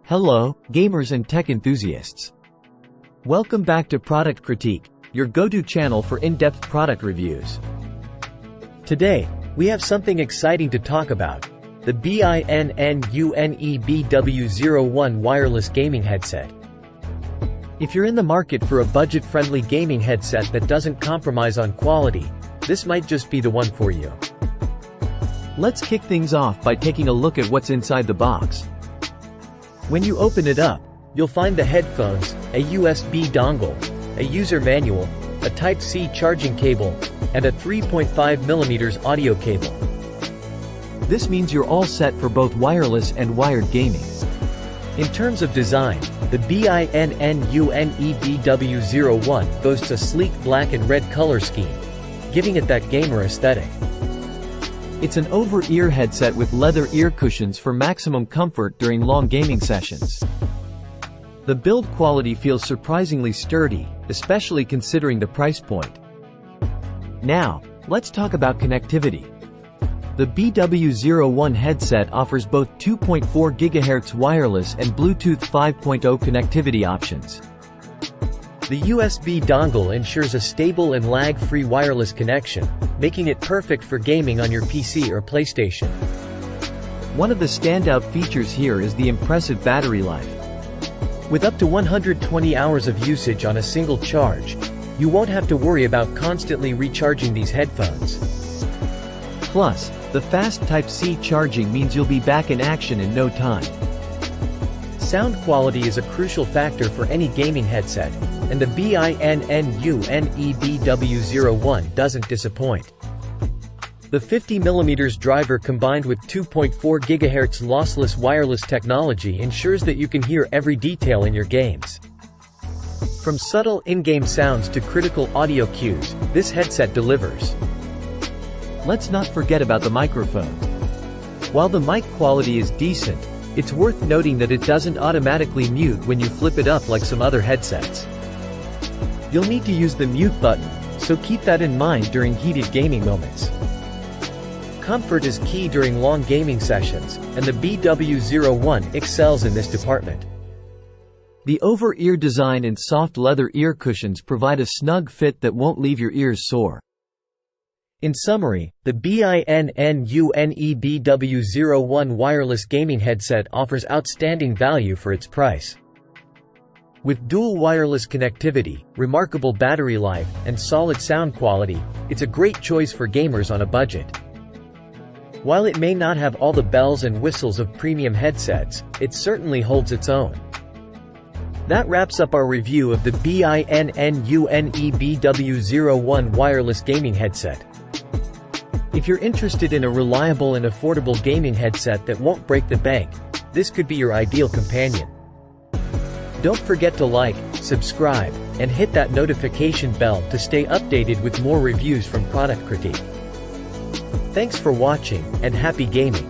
Hello, gamers and tech enthusiasts. Welcome back to Product Critique, your go-to channel for in-depth product reviews. Today, we have something exciting to talk about: the BINNUNE BW01 Wireless Gaming Headset. If you're in the market for a budget-friendly gaming headset that doesn't compromise on quality, this might just be the one for you. Let's kick things off by taking a look at what's inside the box. When you open it up, you'll find the headphones, a USB dongle, a user manual, a Type-C charging cable, and a 3.5mm audio cable. This means you're all set for both wireless and wired gaming. In terms of design, the BINNUNE BW01 boasts a sleek black and red color scheme, giving it that gamer aesthetic. It's an over-ear headset with leather ear cushions for maximum comfort during long gaming sessions. The build quality feels surprisingly sturdy, especially considering the price point. Now, let's talk about connectivity. The BW01 headset offers both 2.4 GHz wireless and Bluetooth 5.0 connectivity options. The USB dongle ensures a stable and lag-free wireless connection, making it perfect for gaming on your PC or PlayStation. One of the standout features here is the impressive battery life. With up to 120 hours of usage on a single charge, you won't have to worry about constantly recharging these headphones. Plus, the fast Type-C charging means you'll be back in action in no time. Sound quality is a crucial factor for any gaming headset, and the BINNUNE BW01 doesn't disappoint. The 50mm driver combined with 2.4 GHz lossless wireless technology ensures that you can hear every detail in your games. From subtle in-game sounds to critical audio cues, this headset delivers. Let's not forget about the microphone. While the mic quality is decent, it's worth noting that it doesn't automatically mute when you flip it up like some other headsets. You'll need to use the mute button, so keep that in mind during heated gaming moments. Comfort is key during long gaming sessions, and the BW01 excels in this department. The over-ear design and soft leather ear cushions provide a snug fit that won't leave your ears sore. In summary, the BINNUNE BW01 wireless gaming headset offers outstanding value for its price. With dual wireless connectivity, remarkable battery life, and solid sound quality, it's a great choice for gamers on a budget. While it may not have all the bells and whistles of premium headsets, it certainly holds its own. That wraps up our review of the BINNUNE BW01 wireless gaming headset. If you're interested in a reliable and affordable gaming headset that won't break the bank, this could be your ideal companion. Don't forget to like, subscribe, and hit that notification bell to stay updated with more reviews from Product Critique. Thanks for watching, and happy gaming!